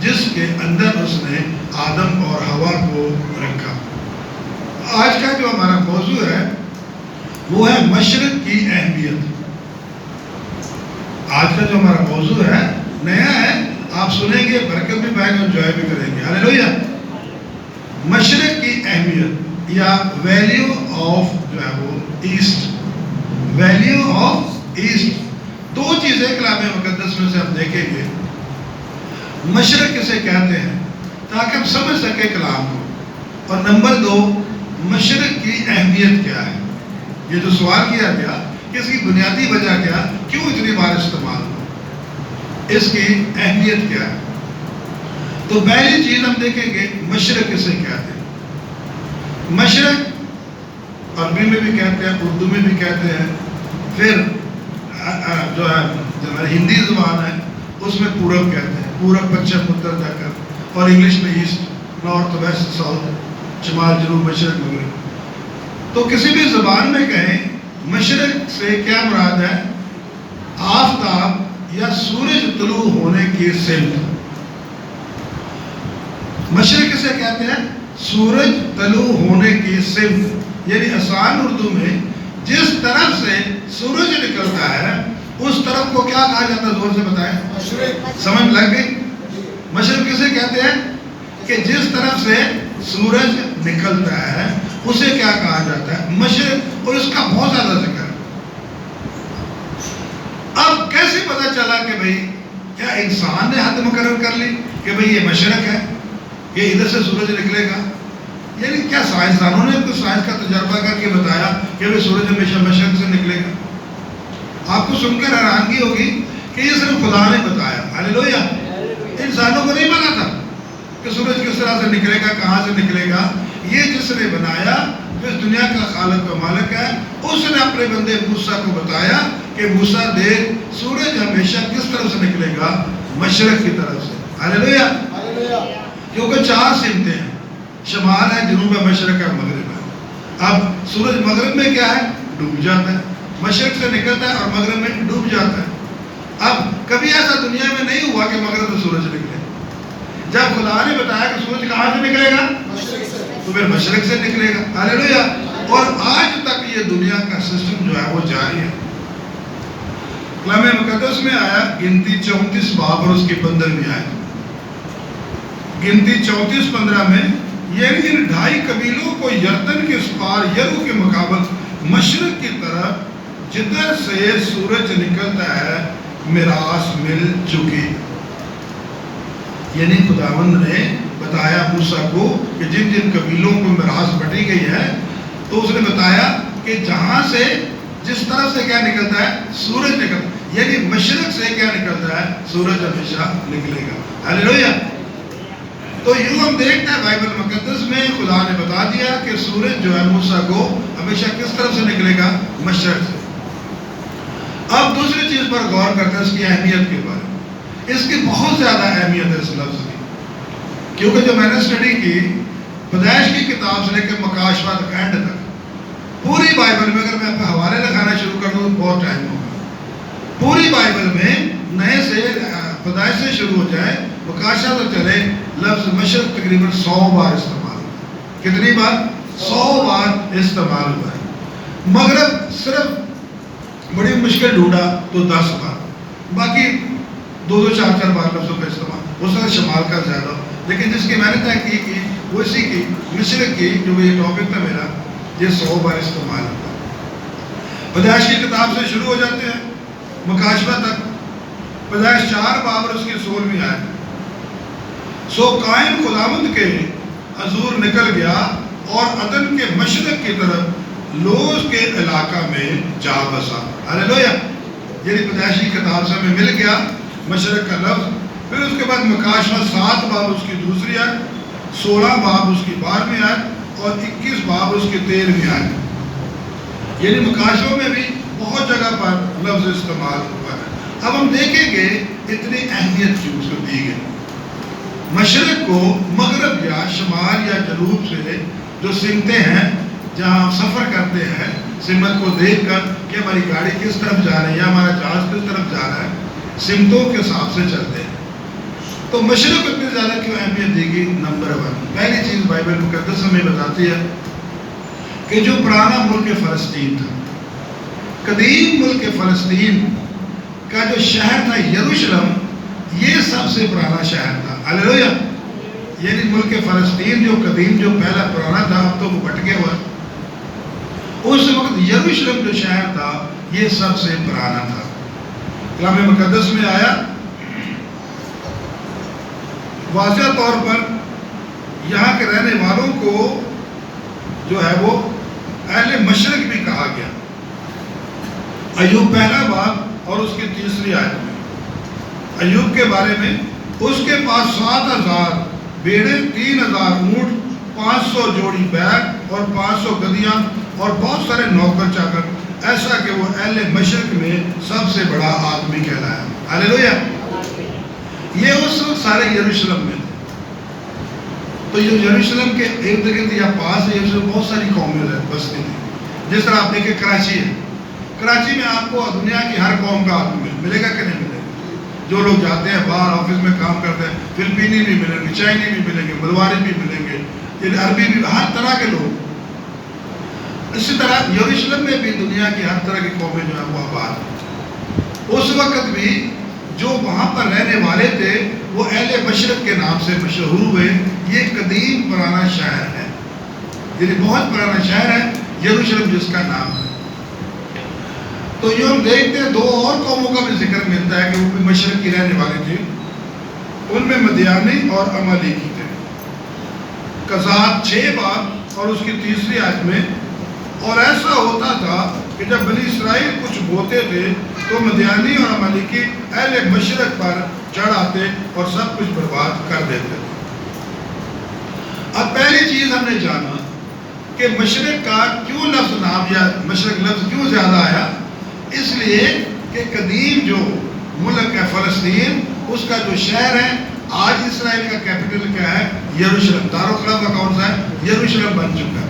جس کے اندر اس نے آدم اور ہوا کو رکھا۔ آج کا جو ہمارا موضوع ہے وہ ہے مشرق کی اہمیت۔ آج کا جو ہمارا موضوع ہے نیا ہے، آپ سنیں گے، برکت بھی پائیں گے، انجوائے بھی کریں گے۔ ہاللیلویہ۔ مشرق کی اہمیت یا ویلیو آف جو ہے وہ ایسٹ، ویلیو آف ایسٹ۔ دو چیزیں کلام مقدس میں سے ہم دیکھیں گے۔ مشرق کسے کہتے ہیں تاکہ ہم سمجھ سکیں کلام کو، اور نمبر دو مشرق کی اہمیت کیا ہے۔ یہ جو سوال کیا گیا کہ اس کی بنیادی وجہ کیا، کیوں اتنی بار استعمال ہو، اس کی اہمیت کیا ہے۔ تو پہلی چیز ہم دیکھیں گے مشرق کسے کہتے ہیں۔ مشرق عربی میں بھی کہتے ہیں، اردو میں بھی کہتے ہیں، پھر جو ہے ہندی زبان ہے اس میں پورب کہتے ہیں، پورب پچھم اتر دکن، اور انگلش میں ایسٹ، نارتھ ویسٹ ساؤتھ، شمال جنوب مشرق مغرب۔ تو کسی بھی زبان میں کہیں مشرق سے کیا مراد ہے؟ آفتاب یا سورج طلوع ہونے کی سمت۔ مشرق کسے کہتے ہیں؟ سورج طلوع ہونے کی سمت، یعنی آسان اردو میں جس طرف سے سورج نکلتا ہے اس طرف کو کیا کہا جاتا ہے؟ زور سے بتائیں۔ مشرق۔ سمجھ لگ گئی؟ مشرق کسے کہتے ہیں کہ جس طرف سے سورج نکلتا ہے اسے کیا کہا جاتا ہے؟ مشرق، اور اس کا بہت زیادہ ذکر ہے۔ اب کیسے پتا چلا کہ بھئی کیا انسان نے حد مقرر کر لی کہ بھئی یہ مشرق ہے، یہ ادھر سے سورج نکلے گا؟ یعنی کیا سائنسدانوں نے تو سائنس کا تجربہ کر کے بتایا کہ بھئی سورج ہمیشہ مشرق سے نکلے گا؟ آپ کو سن کر حیرانگی ہوگی کہ یہ صرف خدا نے بتایا۔ ہاللیلویہ۔ انسانوں کو نہیں پتا تھا کہ سورج کس طرح سے نکلے گا، کہاں سے نکلے گا۔ یہ جس نے بنایا، جو اس دنیا کا خالق و مالک ہے، اس نے اپنے بندے موسیٰ کو بتایا کہ موسیٰ دیکھ سورج ہمیشہ کس طرف سے نکلے گا؟ مشرق کی طرف سے۔ ہاللیلویہ۔ کیونکہ چار سمتیں ہیں، شمال ہے، جنوب ہے، مشرق ہے، مغرب ہے۔ اب سورج مغرب میں کیا ہے؟ ڈوب جاتا ہے۔ مشرق سے نکلتا ہے اور مغرب میں ڈوب جاتا ہے۔ اب کبھی ایسا دنیا میں نہیں ہوا کہ مغرب سے سورج نکلے۔ جب خدا نے بتایا کہ سورج کہاں سے نکلے گا؟ تو پھر مشرق سے نکلے گا۔ ہاللیلویہ۔ اور آج تک یہ دنیا کا سسٹم جو ہے وہ جاری ہے۔ کلام مقدس میں آیا گنتی 34 باب اور اس کی 15ویں آیت۔ گنتی 34:15 میں یعنی ان 2.5 قبیلوں کو یردن کے اس پار یرو کے مقابل مشرق کی طرف جدھر سے سورج نکلتا ہے میراث مل چکی۔ یعنی خداوند نے بتایا موسیٰ کو کہ جن جن قبیلوں کو میراث بٹی گئی ہے، تو اس نے بتایا کہ جہاں سے جس طرف سے کیا نکلتا ہے؟ سورج نکلتا ہے، یعنی مشرق سے کیا نکلتا ہے؟ سورج ہمیشہ نکلے گا۔ ہاللیلویہ۔ تو یوں ہم دیکھتے ہیں بائبل مقدس میں خدا نے بتا دیا کہ سورج جو ہے موسیٰ کو ہمیشہ کس طرف سے نکلے گا؟ مشرق سے۔ اب دوسری چیز پر غور کرتے ہیں، اس کی اہمیت کے بارے میں۔ اس کی بہت زیادہ اہمیت ہے اس لفظ کی، کیونکہ جو میں نے اسٹڈی کی پیدائش کی کتاب سے لے کے مکاشفہ تک، اینڈ تک، پوری بائبل میں اگر میں آپ حوالے لگانا شروع کر دوں تو بہت ٹائم ہوگا۔ پوری بائبل میں نئے سے پیدائش سے شروع ہو جائے مکاشفہ تک چلے، لفظ مشرق تقریباً 100 بار استعمال ہوا ہے۔ کتنی بار؟ 100 بار استعمال ہوا ہے۔ مغرب صرف بڑی مشکل ڈھونڈا تو 10 بار، باقی 2 4 4 بار لفظوں کا استعمال، اس طرح شمال کا زیادہ، لیکن جس کی میں نے تحقیق کی وہ اسی کی مشرق کی، جو یہ ٹاپک تھا میرا، یہ 100 بار استعمال ہوتا ہے۔ پیدائش کی کتاب سے شروع ہو جاتے ہیں مکاشفہ تک، پیدائش 4 باب اور اس کی 16ویں آیت۔ سو قائم خداوند کے حضور نکل گیا اور عدن کے مشرق کی طرف لوز کے علاقہ میں جا بسا۔ ہاللیلویہ۔ یعنی پیدائش کی کتاب سے ہمیں مل گیا مشرق کا لفظ۔ پھر اس کے بعد مکاشفہ 7 باب اس کی دوسری آیت، 16 باب اس کی 12ویں آیت اور 21 باب اس کی 13ویں آیت۔ یعنی مکاشفوں میں بھی بہت جگہ پر لفظ استعمال ہوا ہے۔ اب ہم دیکھیں گے اتنی اہمیت کیوں اس کو دی گئی۔ مشرق کو مغرب یا شمال یا جنوب سے جو سمتیں ہیں جہاں ہم سفر کرتے ہیں، سمت کو دیکھ کر کہ ہماری گاڑی کس طرف جا رہی ہے یا ہمارا جہاز کس طرف جا رہا ہے، سمتوں کے حساب سے چلتے ہیں۔ تو مشرق کو اتنی زیادہ کیوں اہمیت دی گئی؟ نمبر 1، پہلی چیز بائبل مقدس ہمیں بتاتی ہے کہ جو پرانا ملک فلسطین تھا، قدیم ملک فلسطین کا جو شہر تھا یروشلم، یہ سب سے پرانا شہر تھا۔ ہلیلویا! یعنی ملک فلسطین جو قدیم جو پہلا پرانا تھا، اب تو وہ بٹ گیا ہوا، اس وقت یروشلم جو شہر تھا یہ سب سے پرانا تھا۔ کلام مقدس میں آیا واضح طور پر یہاں کے رہنے والوں کو جو ہے وہ اہل مشرق بھی کہا گیا۔ ایوب پہلا باب اور اس کی 3 آیت میں ایوب کے بارے میں، اس کے پاس 7,000 بیڑے، 3,000 اونٹ، 500 جوڑی بیل اور 500 گدیاں اور بہت سارے نوکر چاکر، ایسا کہ وہ اہل مشرق میں سب سے بڑا آدمی کہلایا۔ ہلیلویا! یہ اس وقت سارے یروشلم میں تھے۔ تو یہ یروشلم کے ارد گرد یا پاس یروشلم بہت ساری قومیں بستی تھی۔ جس طرح آپ دیکھیں کراچی ہے، کراچی میں آپ کو دنیا کی ہر قوم کا آدمی ملے گا کہ نہیں ملے گا؟ جو لوگ جاتے ہیں باہر آفس میں کام کرتے ہیں، فلپینی بھی ملیں گے، چائنی بھی ملیں گے، ملواری بھی ملیں گے، عربی بھی، ہر طرح کے لوگ۔ اسی طرح یروشلم میں بھی دنیا کی ہر طرح کی قومیں جو ہیں وہ آباد ہیں۔ اس وقت بھی جو وہاں پر رہنے والے تھے وہ اہل مشرق کے نام سے مشہور ہوئے۔ یہ قدیم پرانا شہر ہے، یعنی بہت پرانا شہر ہے یروشلم جس کا نام ہے۔ تو یہ ہم دیکھتے ہیں 2 اور قوموں کا بھی ذکر ملتا ہے کہ وہ بھی مشرق کی رہنے والے تھے، ان میں مدیانی اور عمالیکی تھے۔ قضات 6 باب اور اس کی 3 آیت میں، اور ایسا ہوتا تھا کہ جب بنی اسرائیل کچھ بوتے تھے تو مدیانی اور عمالیکی اہل مشرق پر چڑھ آتے اور سب کچھ برباد کر دیتے تھے۔ اب پہلی چیز ہم نے جانا کہ مشرق کا کیوں لفظ نام یا مشرق لفظ کیوں زیادہ آیا؟ اس لیے کہ قدیم جو ملک ہے فلسطین، اس کا جو شہر ہے، آج اسرائیل کا کیپٹل کیا ہے؟ یروشلم۔ دارالخلافہ کون سا ہے؟ یروشلم بن چکا ہے۔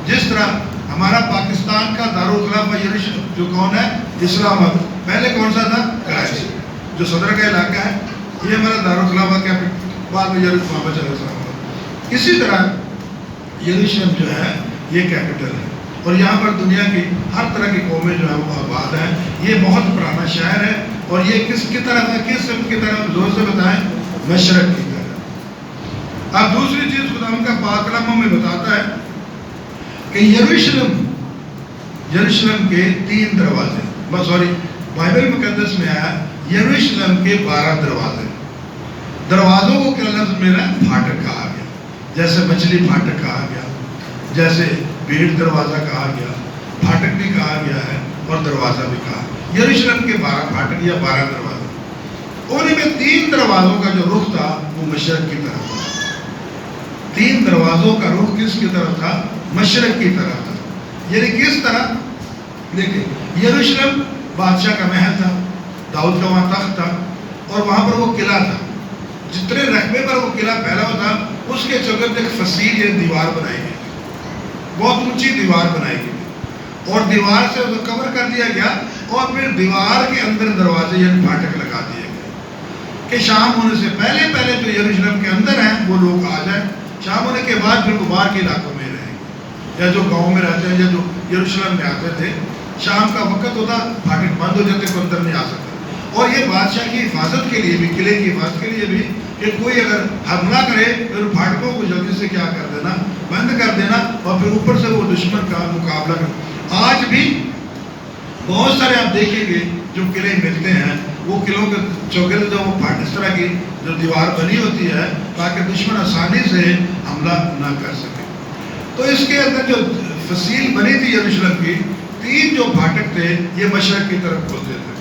جس طرح ہمارا پاکستان کا دارالخلافہ یروشلم جو کون ہے؟ اسلام آباد۔ پہلے کون سا تھا؟ کراچی، جو صدر کا علاقہ ہے، یہ ہمارا دارالخلافہ کیپٹل، بعد میں یروشلم چلا اسلام آباد۔ اسی طرح یروشلم جو ہے یہ کیپٹل ہے، اور یہاں پر دنیا کی ہر طرح کی قومیں جو ہیں وہ آباد ہیں۔ یہ بہت پرانا شہر ہے، اور یہ کس کی طرف ہے؟ کس سمت کی طرف؟ زور سے بتائیں، مشرق کی طرف۔ اب دوسری چیز خدا ان کا پاک کلام ہمیں بتاتا ہے کہ یروشلم کے 3 دروازے، بائبل مقدس میں آیا یروشلم کے 12 دروازے۔ دروازوں کو کیا لفظ ملا ہے؟ پھاٹک کہا گیا، جیسے مچھلی پھاٹک کہا گیا، جیسے بھیڑ دروازہ کہا گیا، پھاٹک بھی کہا گیا ہے اور دروازہ بھی کہا۔ یروشلم کے 12 پھاٹک یا 12 دروازے، انہیں میں 3 دروازوں کا جو رخ تھا وہ مشرق کی طرف تھا۔ 3 دروازوں کا رخ کس کی طرف تھا؟ مشرق کی طرف تھا۔ یعنی کس طرح؟ دیکھیں، یروشلم بادشاہ کا محل تھا، داؤد کا وہاں تخت تھا، اور وہاں پر وہ قلعہ تھا۔ جتنے رقبے پر وہ قلعہ پھیلا ہوا تھا، اس کے چوگرد ایک فصیل یا دیوار بنائی گئی، بہت اونچی دیوار بنائی گئی، اور دیوار سے اسے کور کر دیا گیا، اور پھر دیوار کے اندر دروازے یعنی پھاٹک لگا دیے گئے کہ شام ہونے سے پہلے جو یروشلم کے اندر ہیں وہ لوگ آ جائیں، شام ہونے کے بعد پھر وہ باہر کے علاقوں میں رہیں گے، یا جو گاؤں میں رہتے ہیں یا جو یروشلم میں آتے تھے، شام کا وقت ہوتا پھاٹک بند ہو جاتے، کوئی اندر نہیں آ سکتا۔ اور یہ بادشاہ کی حفاظت کے لیے بھی، قلعے کی حفاظت کے لیے بھی، کہ کوئی اگر حملہ کرے پھر پھاٹکوں کو جلدی سے کیا کر دینا؟ بند کر دینا، اور پھر اوپر سے وہ دشمن کا مقابلہ کرنا۔ آج بھی بہت سارے آپ دیکھیں گے جو قلعے ملتے ہیں، وہ قلعوں کے چوگرد جو وہ اس طرح کی جو دیوار بنی ہوتی ہے تاکہ دشمن آسانی سے حملہ نہ کر سکے۔ تو اس کے اندر جو فصیل بنی تھی یروشلم کی، 3 جو پھاٹک تھے یہ مشرق کی طرف کھلتے تھے۔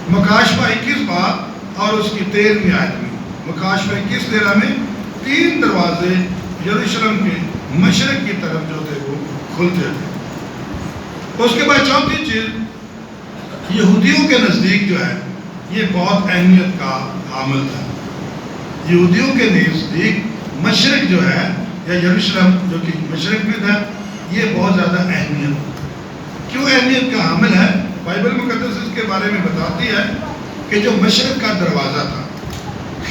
مکاشفہ 21 باب اور اس کی 13ویں آیت میں، مکاشفہ 21:13 میں 3 دروازے یروشلم کے مشرق کی طرف جو تھے وہ کھلتے تھے۔ اس کے بعد چوتھی چیز، یہودیوں کے نزدیک جو ہے یہ بہت اہمیت کا حامل تھا۔ یہودیوں کے نزدیک مشرق جو ہے یا یروشلم جو کہ مشرق میں تھا، یہ بہت زیادہ اہمیت، کیوں اہمیت کا حامل ہے؟ بائبل مقدس اس کے بارے میں بتاتی ہے کہ جو مشرق کا دروازہ تھا،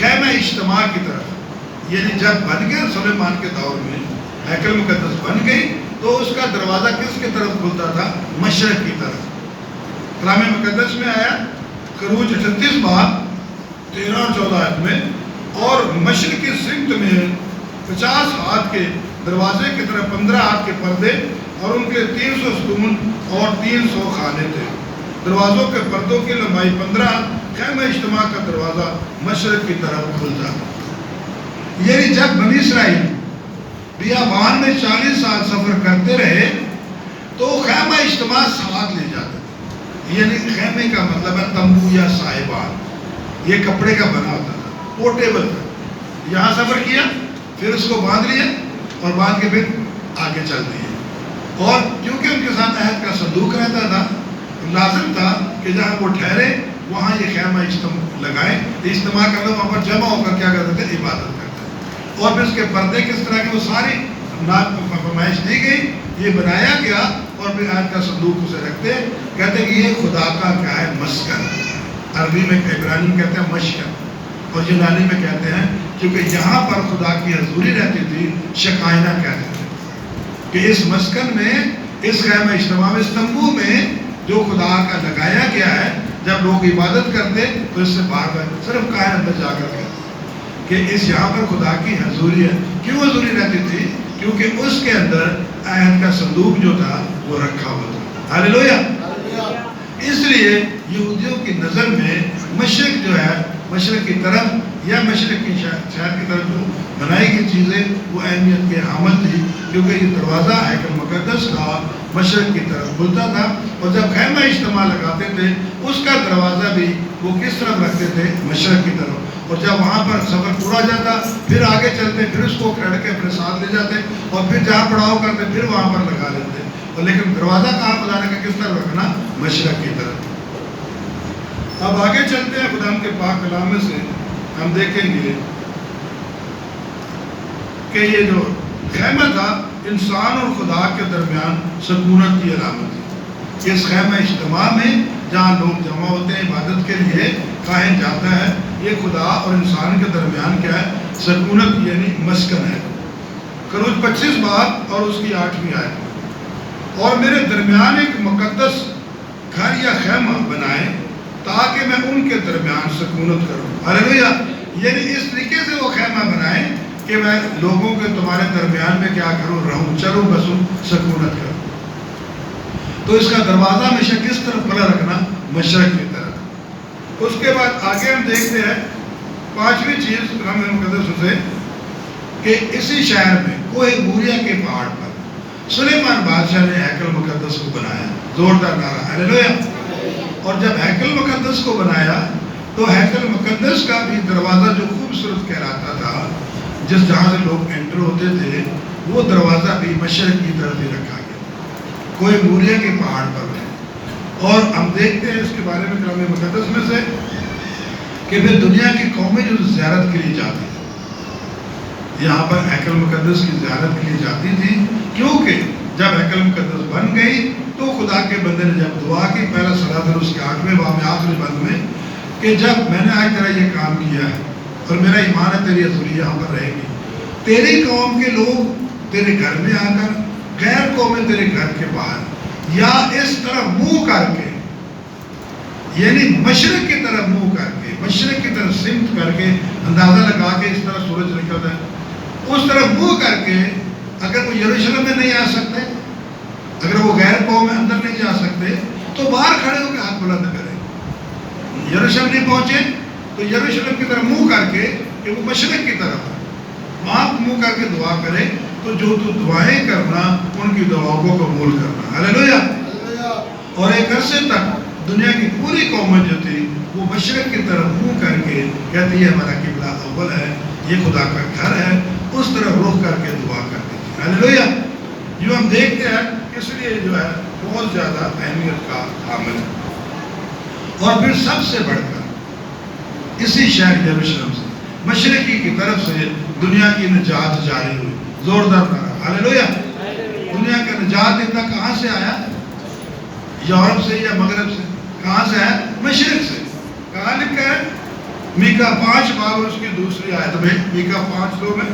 خیمہ اجتماع کی طرف، یعنی جب بن گیا سلیمان کے دور میں ہیکل مقدس بن گئی تو اس کا دروازہ کس کی طرف کھلتا تھا؟ مشرق کی طرف۔ کلام مقدس میں آیا خروج 38 باب 13 اور 14 میں، اور مشرق کی سمت میں 50 ہاتھ کے دروازے کی طرف 15 ہاتھ کے پردے اور ان کے 300 ستون اور 300 خانے تھے۔ دروازوں کے پردوں کی لمبائی 15 ہاتھ، خیمہ اجتماع کا دروازہ مشرق کی طرف کھلتا تھا۔ یعنی جب بنی اسرائیل بیابان میں 40 سال سفر کرتے رہے تو خیمہ اجتماع ساتھ لے جاتے تھے۔ یعنی خیمے کا مطلب ہے تمبو یا صاحبان، یہ کپڑے کا بنا ہوتا تھا، پورٹیبل تھا۔ یہاں سفر کیا، پھر اس کو باندھ لیا اور باندھ کے پھر آگے چل دیے۔ اور کیونکہ ان کے ساتھ عہد کا صندوق رہتا تھا، لازم تھا کہ جہاں وہ ٹھہرے وہاں یہ خیمہ اجتماع لگائیں، اجتماع کرتے وہاں پر جمع ہو کر کیا کرتے تھے؟ عبادت کرتے۔ اور پھر اس کے پردے کس طرح کے، وہ ساری فرمائش دی گئی، یہ بنایا گیا، اور پھر عہد کا صندوق اسے رکھتے، کہتے کہ یہ خدا کا کیا ہے؟ مسکن۔ عربی میں عبرانی میں کہتے ہیں مشکن، اور یونانی میں کہتے ہیں، کیونکہ یہاں پر خدا کی حضوری رہتی تھی، شکائنہ کہتے تھے کہ اس مسکن میں، اس خیمہ اجتماع میں، اس تمبو میں جو خدا کا لگایا گیا ہے، جب لوگ عبادت کرتے تو اس سے باہر صرف کائن اندر جا کر کہتے کہ اس یہاں پر خدا کی حضوری ہے۔ کیوں حضوری رہتی تھی؟ کیونکہ اس کے اندر عہد کا صندوق جو تھا وہ رکھا ہوا تھا۔ ہاللیلویا۔ اس لیے یہودیوں کی نظر میں مشرق جو ہے، مشرق کی طرف یا مشرق کی شہر کی طرف جو بنائی گئی چیزیں وہ اہمیت کے حامل تھی، کیونکہ یہ دروازہ ہیکل مقدس کا مشرق کی طرف کھلتا تھا، اور جب خیمہ اجتماع لگاتے تھے اس کا دروازہ بھی وہ کس طرف رکھتے تھے؟ مشرق کی طرف۔ اور جب وہاں پر سفر پورا جاتا پھر آگے چلتے، پھر اس کو کھڑ کے اپنے ساتھ لے جاتے، اور پھر جہاں پڑاؤ کرتے پھر وہاں پر لگا لیتے۔ اور لیکن دروازہ کہاں بنانے کا؟ کس طرف رکھنا؟ مشرق کی طرف۔ اب آگے چلتے ہیں خدا کے پاک کلام میں سے ہم دیکھیں گے کہ یہ جو خیمہ تھا انسان اور خدا کے درمیان سکونت کی علامت تھی۔ اس خیمہ اجتماع میں جہاں لوگ جمع ہوتے ہیں عبادت کے لیے، کاہن جاتا ہے، یہ خدا اور انسان کے درمیان کیا ہے؟ سکونت یعنی مسکن ہے۔ خروج 25 باب اور اس کی 8ویں آیت، اور میرے درمیان ایک مقدس گھر یا خیمہ بنائے تاکہ میں ان کے درمیان سکونت کروں۔ ہاللیلویا۔ یعنی اس طریقے سے وہ خیمہ بنائے کہ میں لوگوں کے تمہارے درمیان میں کیا کروں؟ رہوں، چلوں، بسوں، سکونت کروں۔ تو اس کا دروازہ ہمیشہ کس طرف کھلا رکھنا؟ مشرق کی طرف۔ اس کے بعد آگے ہم دیکھتے ہیں 5ویں چیز کلام مقدس سے، کہ اسی شہر میں کوہ موریا کے پہاڑ پر سلیمان بادشاہ نے ہیکل مقدس کو بنایا۔ زوردار نعرہ ہاللیلویا۔ اور جب ہیکل مقدس کو بنایا تو ہیکل مقدس کا بھی دروازہ جو خوبصورت کہلاتا تھا، جس جہاں سے لوگ انٹر ہوتے تھے، وہ دروازہ بھی مشرق کی طرف ہی رکھا گیا، کوہ موریا کے پہاڑ پر ہے۔ اور ہم دیکھتے ہیں اس کے بارے میں کلام مقدس میں سے کہ پھر دنیا کی قومیں جو زیارت کے لیے جاتی تھی، یہاں پر ہیکل مقدس کی زیارت کے لیے جاتی تھی، کیونکہ جب ہیکل مقدس بن گئی تو خدا کے بندے نے جب دعا کی، پہلا صلاۃ اس کے 8ویں باب میں آخری بند میں، کہ جب میں نے آج تیرا یہ کام کیا ہے اور میرا ایمان ہے تیری حضوری یہاں پر رہے گی، تیری قوم کے لوگ تیرے گھر میں آ کر، غیر قومیں تیرے گھر کے باہر، یا اس طرف منہ کر کے، یعنی مشرق کی طرف منہ کر کے، مشرق کی طرف سمت کر کے، اندازہ لگا کے اس طرح سورج نکلتا ہے، اس طرف منہ کر کے، اگر وہ یروشلم میں نہیں آ سکتے، اگر وہ غیر قوم میں اندر نہیں جا سکتے تو باہر کھڑے ہو کے ہاتھ بلند کریں۔ یروشلم نہیں پہنچے تو یروشلم کی طرف منہ کر کے، کہ وہ مشرق کی طرف ہے، وہاں منہ کر کے دعا کرے، تو جو تو دعائیں کرنا ان کی دعاؤں کو قبول کرنا۔ ہاللیلویا۔ اور ایک عرصے تک دنیا کی پوری قومیں جو تھی وہ مشرق کی طرف منہ کر کے کہتی ہے ہمارا قبلہ اول ہے، یہ خدا کا گھر ہے، اس طرف رخ کر کے دعا کرتی تھی۔ ہاللیلویا۔ جو ہم دیکھتے ہیں اس لیے جو ہے بہت زیادہ اہمیت کا حامل ہے۔ اور پھر سب سے بڑھ کر اسی شہر یروشلم سے مشرقی کی طرف سے دنیا کی نجات جاری ہوئی۔ زوردار نعرہ ہاللیلویا۔ دنیا کا نجات دیتا کہاں سے آیا؟ یورپ سے یا مغرب سے؟ کہاں سے آیا؟ مشرق سے۔ کہاں لکھا ہے؟ میکا 5 باب اور اس کی دوسری آیت میں، میکا 5:2 میں،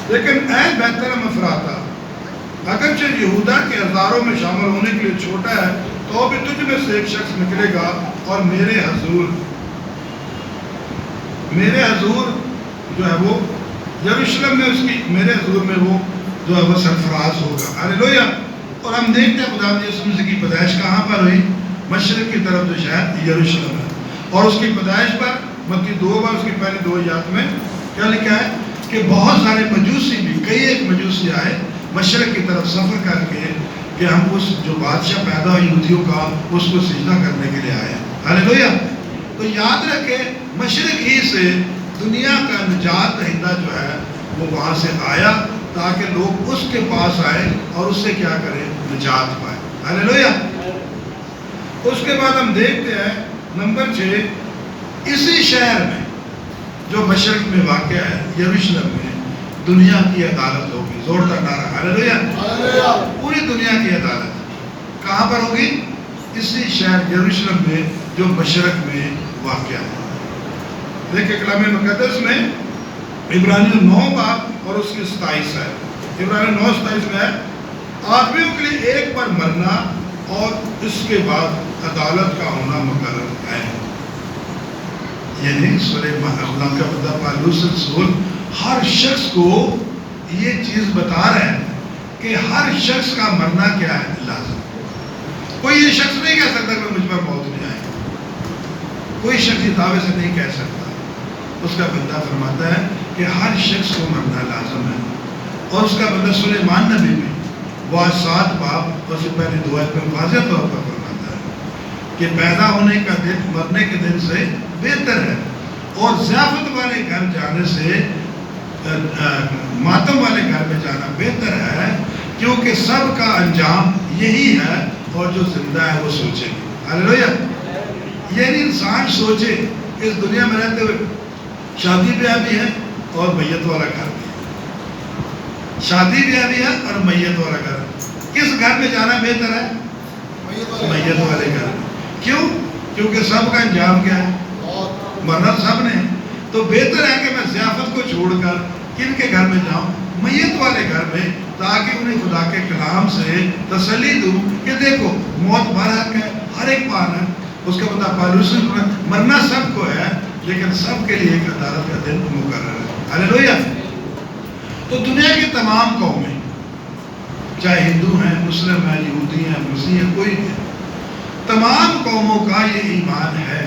لیکن اے بیتلہم افراتا، اگرچہ یہودا کے ہزاروں میں شامل ہونے کے لیے چھوٹا ہے تو بھی تجھ میں سے ایک شخص نکلے گا اور میرے حضور جو ہے وہ یروشلم میں میرے حضور میں وہ جو ہے وہ سرفراز ہوگا۔ ہاللیلویہ۔ اور ہم دیکھتے ہیں خدا یسوع مسیح کی پیدائش کہاں پر ہوئی؟ مشرق کی طرف جو شہر یروشلم ہے، اور اس کی پیدائش پر متی 2 بار اس کی پہلی 2 آیات میں کیا لکھا ہے کہ بہت سارے مجوسی بھی، کئی ایک مجوسی آئے مشرق کی طرف سفر کر کے کہ ہم اس جو بادشاہ پیدا ہو یہودیوں کا اس کو سجدہ کرنے کے لیے آئے۔ ہاللیلویہ۔ تو یاد رکھیں مشرق ہی سے دنیا کا نجات دہندہ جو ہے وہ وہاں سے آیا تاکہ لوگ اس کے پاس آئیں اور اس سے کیا کریں؟ نجات پائیں۔ ہاللیلویہ۔ اس کے بعد ہم دیکھتے ہیں نمبر 6، اسی شہر میں جو مشرق میں واقع ہے یروشلم میں دنیا کی عدالت ہوگی۔ زوردار نعرہ ہاللیلویہ۔ پوری دنیا کی عدالت کہاں پر ہوگی؟ اسی شہر یروشلم میں جو مشرق میں واقع ہے۔ دیکھیں کلام مقدس میں عبرانیوں 9 باب اور اس کی 27 ہے۔ عبرانیوں 9:27 میں ہے آدمیوں کے لیے ایک پر مرنا اور اس کے بعد عدالت کا ہونا مقرر ہے۔ یعنی سلیمان خدا کا بندہ پالوس رسول ہر شخص کو یہ چیز بتا رہا ہے کہ ہر شخص کا مرنا کیا ہے؟ لازم۔ کوئی یہ شخص نہیں کہہ سکتا کہ مجھ پر موت نہیں آئے گی، کوئی شخص یہ دعوے سے نہیں کہہ سکتا۔ اس کا بندہ فرماتا ہے کہ ہر شخص کو مرنا لازم ہے، اور اس کا بندہ سلیمان نبی بھی وہ 7 باب اور سے پہلے 2 آیت میں واضح طور پر فرماتا ہے کہ پیدا ہونے کا دن مرنے کے دن سے بہتر ہے، اور ضیافت والے گھر جانے سے ماتم والے گھر میں جانا بہتر ہے، کیونکہ سب کا انجام یہی ہے، اور جو زندہ ہے وہ سوچے گی۔ ہاللیلویہ۔ یعنی انسان سوچے اس دنیا میں رہتے ہوئے شادی بیاہ بھی ہے اور میت والا گھر بھی ہے، شادی بیاہ بھی ہے اور میت والا گھر۔ کس گھر میں جانا بہتر ہے؟ میت والے گھر۔ کیوں؟ کیونکہ سب کا انجام کیا ہے؟ مرنا سب نے، تو بہتر ہے کہ میں ضیافت کو چھوڑ کر کن کے گھر میں جاؤں؟ میت والے گھر میں، تاکہ انہیں خدا کے کلام سے تسلی دوں کہ دیکھو موت برحق ہے، ہر ایک پان ہے۔ اس کا بندہ پالوس نے مرنا سب کو ہے، لیکن سب کے لیے ایک عدالت کا دن مقرر ہے۔ ہاللیلویہ۔ تو دنیا کی تمام قومیں، چاہے ہندو ہیں، مسلم ہیں، یہودی ہیں، مسیح ہیں، کوئی بھی، تمام قوموں کا یہ ایمان ہے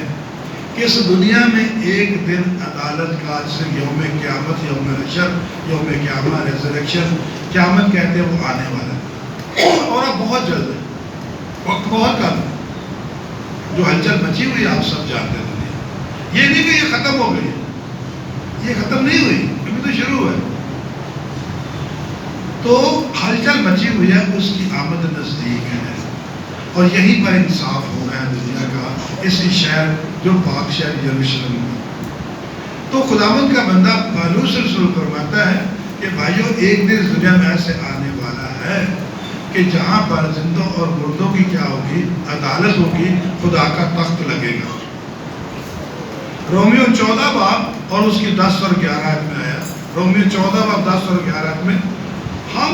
کہ اس دنیا میں ایک دن عدالت کا، جسے یوم قیامت، یوم حشر، یوم قیامت، ریزریکشن، قیامت کہتے ہیں، وہ آنے والا ہے، اور اب بہت جلد ہے، وقت بہت کم ہے۔ جو ہلچل مچی ہوئی آپ سب جانتے ہیں دنیا، یہ نہیں کہ یہ ختم ہو گئی، یہ ختم نہیں ہوئی، ابھی تو شروع ہے۔ تو ہلچل مچی ہوئی ہے، اس کی آمد نزدیک ہے، اور یہیں پر انصاف ہو رہا ہے دنیا کا، اسی شہر جو پاک شہر یروشلم میں۔ تو خداوند کا بندہ پالوس رسول فرماتا ہے کہ بھائیو ایک دن اس دنیا میں ایسے آنے والا ہے کہ جہاں پر زندوں اور مردوں کی کیا ہوگی؟ عدالت ہوگی، خدا کا تخت لگے گا۔ رومیو 14 باب اور اس کی 10 اور 11 آیت میں آیا، رومیو 14 باب 10 اور 11 آیت میں ہم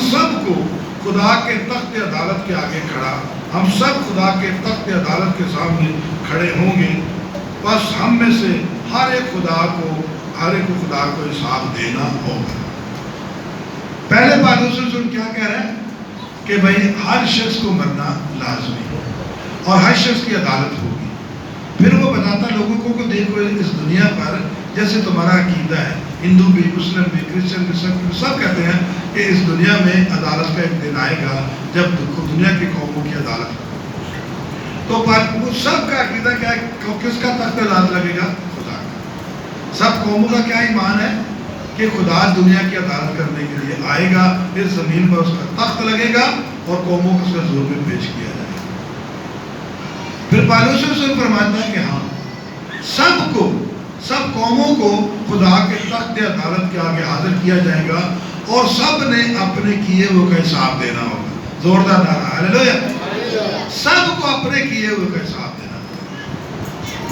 سب کو خدا کے تخت عدالت کے آگے کھڑا، ہم سب خدا کے تخت عدالت کے سامنے کھڑے ہوں گے، بس ہم میں سے ہر ایک کو خدا کو حساب دینا ہوگا۔ پہلے پالوس رسول کیا کہہ رہے ہیں کہ بھائی ہر شخص کو مرنا لازمی ہے اور ہر شخص کی عدالت ہوگی۔ پھر وہ بتاتا لوگوں کو کہ دیکھو اس دنیا پر جیسے تمہارا عقیدہ ہے، ہندو بھی، مسلم بھی، کرسچن بھی، سب کہتے ہیں کہ اس دنیا میں عدالت کا ایک دن آئے گا جب دنیا کی قوموں کی عدالت ہوگی۔ تو سب کا عقیدہ کیا ہے؟ کس کا تخت عدالت لگے گا؟ خدا کا۔ سب قوموں کا کیا ایمان ہے کہ خدا دنیا کی عدالت کرنے کے لیے آئے گا، اس زمین پر اس کا تخت لگے گا اور قوموں کو اس کا ظلم میں پیش کیا جائے گا۔ پھر پالوس رسول فرماتا ہے کہ ہاں سب قوموں کو خدا کے تخت عدالت کے آگے حاضر کیا جائے گا اور سب نے اپنے کیے ہوئے کا حساب دینا ہوگا۔ زوردار نعرہ ہاللیلویہ۔ سب کو اپنے کیے ہوئے کا حساب دینا ہوگا۔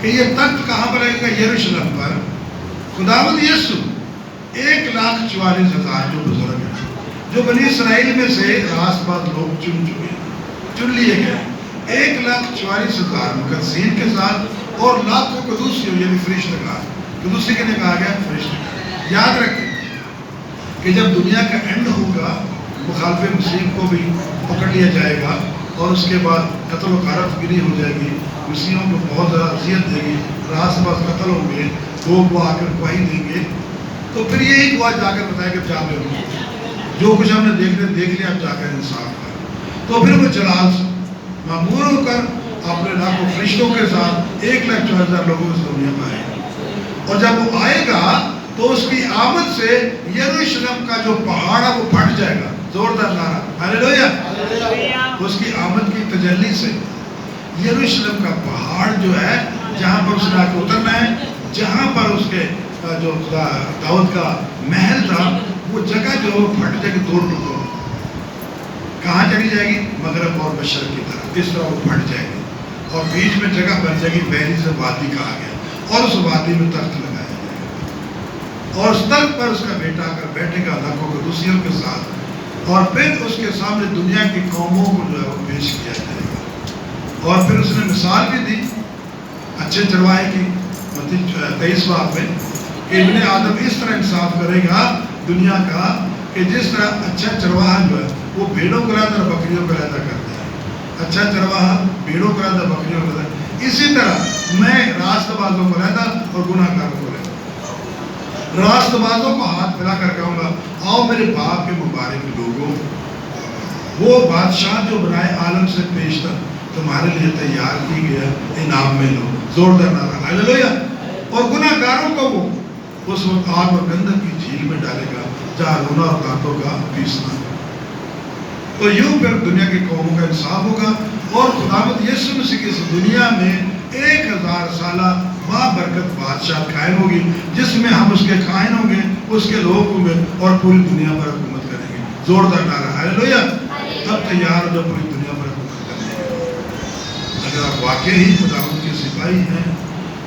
کہ یہ تخت کہاں پر رہے گا؟ یروشلم پر. خداوند یسوع 1,44,000 جو بزرگ ہیں، جو بنی اسرائیل میں سے راست باز لوگ چن لیے گئے، 1,44,000 مقدسین کے ساتھ اور لاکھوں قدوسیوں، یعنی فرشتگان. قدوسی کے لیے کہا گیا فرشتگان. یاد رکھیں کہ جب دنیا کا اینڈ ہوگا، مخالف مسیح کو بھی پکڑ لیا جائے گا اور اس کے بعد قتل و غارت گری ہو جائے گی. مسیحوں کو بہت زیادہ اذیت دے گی، راست باز قتل ہوں گے، وہ آ کر گواہی دیں گے. تو پھر یہی گواہ جا کر بتائے کہ جا کے جو کچھ ہم نے دیکھ لیا، اب جا کر انصاف کر. تو پھر وہ جلال سے معمور ہو کر اپنے لاکھوں فرشتوں کے ساتھ 1,44,000 لوگوں اس دنیا میں آئے گا. اور جب وہ آئے گا تو اس کی آمد سے یروشلم کا جو پہاڑ ہے وہ پھٹ جائے گا. زوردار نعرہ ہاللیلویہ. اس کی آمد کی تجلی سے یروشلم کا پہاڑ جو ہے، جہاں پر اس نے آ کے اترنا ہے، جہاں پر اس کے جو داؤد کا محل تھا، وہ جگہ جو ہے وہ پھٹ جائے گی 2 ٹکڑوں. کہاں چلی جائے گی؟ مغرب اور مشرق کی طرف. اس طرح وہ پھٹ جائے گی اور بیچ میں جگہ بن جائے گی، بحری سے وادی کہا گیا. اور اس وادی میں تخت لگایا جائے گا اور اس تخت پر اس کا بیٹا آ کر بیٹھے گا لاکھوں قدوسیوں کے ساتھ. اور پھر اس کے سامنے دنیا کی قوموں کو جو ہے وہ پیش کیا جائے گا. اور پھر اس نے مثال بھی دی اچھے چرواہے کی، متی 23 باب میں، کہ ابن آدم اس طرح انصاف کرے گا دنیا کا کہ جس طرح اچھا چرواہا جو ہے وہ بھیڑوں کو لاتا اور بکریوں کو لاتا کرتا ہے. اچھا چرواہا بھیڑوں کو لاتا، بکریوں کو لاتا. اسی طرح میں راست بازوں کو لاتا اور گناہ گاروں کو لاتا. راست بازوں کو ہاتھ پھیلا کر کہوں گا، آؤ میرے باپ کے مبارک لوگوں، وہ بادشاہ جو بنائے عالم سے پیش تھا تمہارے لیے تیار کی گیا انعام میں لو. زوردار نعرہ ہاللیلویہ. اور گناہ گاروں کو وہ اس وقت آگ اور گندم کی جھیل میں ڈالے گا، جہاں رونا اور دانتوں کا پیسنا. تو یوں پھر دنیا کی قوموں کا انصاف ہوگا اور خداوند یسوع مسیح کی اس دنیا میں 1,000 سالہ بابرکت بادشاہ قائم ہوگی، جس میں ہم اس کے قائم ہوں گے، اس کے لوگ ہوں گے اور پوری دنیا پر حکومت کریں گے. زوردار نعرہ ہاللیلویہ. تب تیار ہو جو پوری دنیا پر حکومت کرنے کے. اگر آپ واقعی ہی خداوند کے سپاہی ہیں،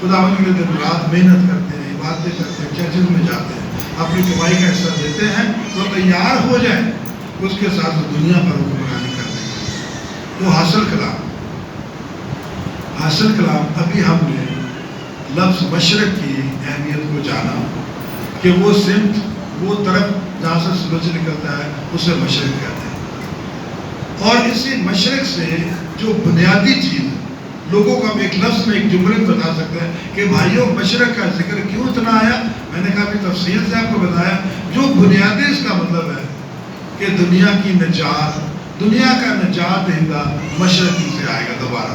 خداوند کے دن رات محنت کرتے ہیں، عبادتیں کرتے ہیں، چرچز میں جاتے ہیں، اپنی کمائی کا حصہ دیتے ہیں، تو تیار ہو جائیں اس کے ساتھ دنیا پر حکمرانی کرنے کے. تو حاصل کلام ابھی ہم نے لفظ مشرق کی اہمیت کو جانا کہ وہ سمت، وہ طرف جہاں سے سورج نکلتا ہے اسے مشرق کہتے ہیں. اور اسی مشرق سے جو بنیادی چیز لوگوں کو ہم ایک لفظ میں، ایک جملے میں بتا سکتے ہیں کہ بھائیوں مشرق کا ذکر کیوں اتنا آیا. میں نے کافی تفصیل سے آپ کو بتایا. جو بنیادی اس کا مطلب ہے کہ دنیا کی نجات، دنیا کا نجات دہندہ مشرقی سے آئے گا دوبارہ.